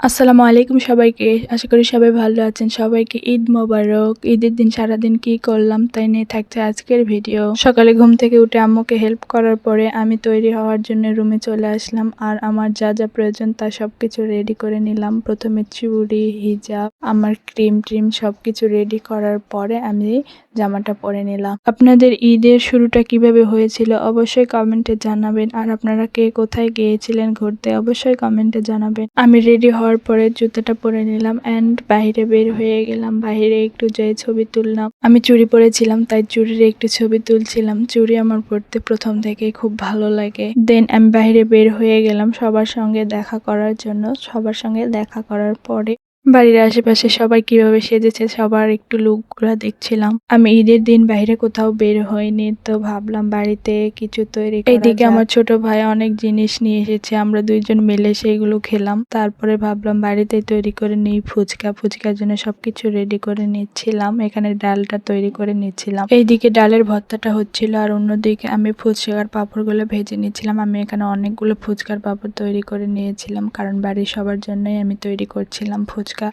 আসসালামু আলাইকুম সবাইকে। আশা করি সবাই ভালো আছেন। সবাইকে ঈদ মোবারক। ঈদের দিন সারাদিন কি করলাম তাই নিয়ে থাকছে আজকের ভিডিও। সকালে ঘুম থেকে উঠে আম্মুকে হেল্প করার পরে আমি তৈরি হওয়ার জন্য রুমে চলে আসলাম আর আমার যা যা প্রয়োজন তা সবকিছু রেডি করে নিলাম। প্রথমে চুড়ি, হিজাব, আমার ক্রিম সবকিছু রেডি করার পরে আমি জামাটা পরে নিলাম। আপনাদের ঈদের শুরুটা কিভাবে হয়েছিল অবশ্যই কমেন্টে জানাবেন। আর আপনারা কে কোথায় গিয়েছিলেন ঘুরতে অবশ্যই কমেন্টে জানাবেন। আমি রেডি হওয়ার পরে জুতাটা পরে নিলাম এন্ড বাইরে বের হয়ে গেলাম। বাইরে একটু যাই ছবি তুললাম। আমি চুড়ি পরেছিলাম তাই চুড়ির একটু ছবি তুলছিলাম। চুড়ি আমার পরতে প্রথম থেকেই খুব ভালো লাগে। দেন আমি বাইরে বের হয়ে গেলাম সবার সঙ্গে দেখা করার জন্য। সবার সঙ্গে দেখা করার পরে বাড়ির আশেপাশে সবাই কিভাবে সেজেছে সবার একটু লুকগুলো দেখছিলাম। আমি ঈদের দিন বাইরে কোথাও বের হইনি, তো ভাবলাম বাড়িতে কিছু তৈরি করা যাক। এইদিকে আমার ছোট ভাই অনেক জিনিস নিয়ে এসেছে, আমরা দুইজন মিলে সেইগুলো খেলাম। তারপরে ভাবলাম বাড়িতে তৈরি করে নিই ফুচকার জন্য সবকিছু রেডি করে নিচ্ছিলাম। এখানে ডালটা তৈরি করে নিচ্ছিলাম। এইদিকে ডালের ভর্তাটা হচ্ছিল আর অন্যদিকে আমি ফুচকার পাঁপড়গুলো ভেজে নিচ্ছিলাম। আমি এখানে অনেকগুলো ফুচকার পাঁপড় তৈরি করে নিয়েছিলাম কারণ বাড়ির সবার জন্যই আমি তৈরি করছিলাম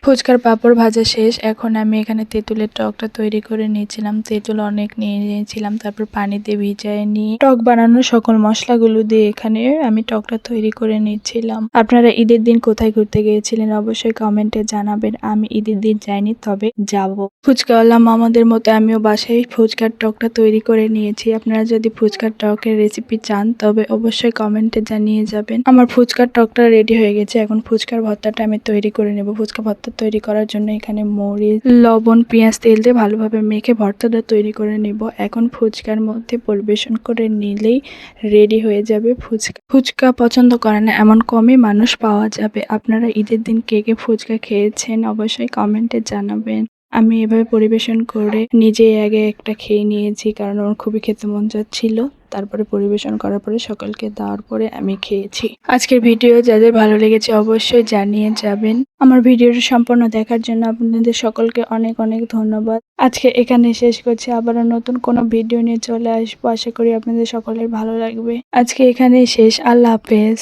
ফুচকার পাঁপড় ভাজা শেষ। এখন আমি এখানে তেঁতুলের টকটা তৈরি করে নিয়েছিলাম। তেঁতুল অনেক নিয়ে নিয়েছিলাম, তারপর পানিতে ভিজায় নিয়ে টক বানানোর সকল মশলাগুলো দিয়ে এখানে আমি টকটা তৈরি করে নিচ্ছিলাম। আপনারা ঈদের দিন কোথায় ঘুরতে গিয়েছিলেন অবশ্যই কমেন্টে জানাবেন। আমি ঈদের দিন যাইনি, তবে যাব। ফুচকাওয়ালা মামাদের মতো আমিও বাসায় ফুচকার টকটা তৈরি করে নিয়েছি। আপনারা যদি ফুচকার টকের রেসিপি চান তবে অবশ্যই কমেন্টে জানিয়ে যাবেন। আমার ফুচকার টকটা রেডি হয়ে গেছে। এখন ফুচকার ভর্তাটা আমি তৈরি করে নেব। ফুচকা ভর্তা তৈরি করার জন্য এখানে মরিচ, লবণ, পেঁয়াজ, তেল দিয়ে ভালোভাবে মেখে ভর্তাটা তৈরি করে নেব। এখন ফুচকার মধ্যে পরিবেশন করে নিলেই রেডি হয়ে যাবে ফুচকা পছন্দ করে না এমন কমই মানুষ পাওয়া যাবে। আপনারা ঈদের দিন কে কে ফুচকা খেয়েছেন অবশ্যই কমেন্টে জানাবেন। আমি এভাবে পরিবেশন করে নিজেই আগে একটা খেয়ে নিয়েছি কারণ আমার খুবই খেতে মন যাচ্ছিল। তারপরে পরিবেশন করার পরে সকলকে দেওয়ার পরে আমি খেয়েছি। আজকের ভিডিও যাদের ভালো লেগেছে অবশ্যই জানিয়ে যাবেন। আমার ভিডিওটি সম্পূর্ণ দেখার জন্য আপনাদের সকলকে অনেক অনেক ধন্যবাদ। আজকে এখানে শেষ করছি, আবারও নতুন কোনো ভিডিও নিয়ে চলে আসবো। আশা করি আপনাদের সকলের ভালো লাগবে। আজকে এখানেই শেষ। আল্লাহ হাফেজ।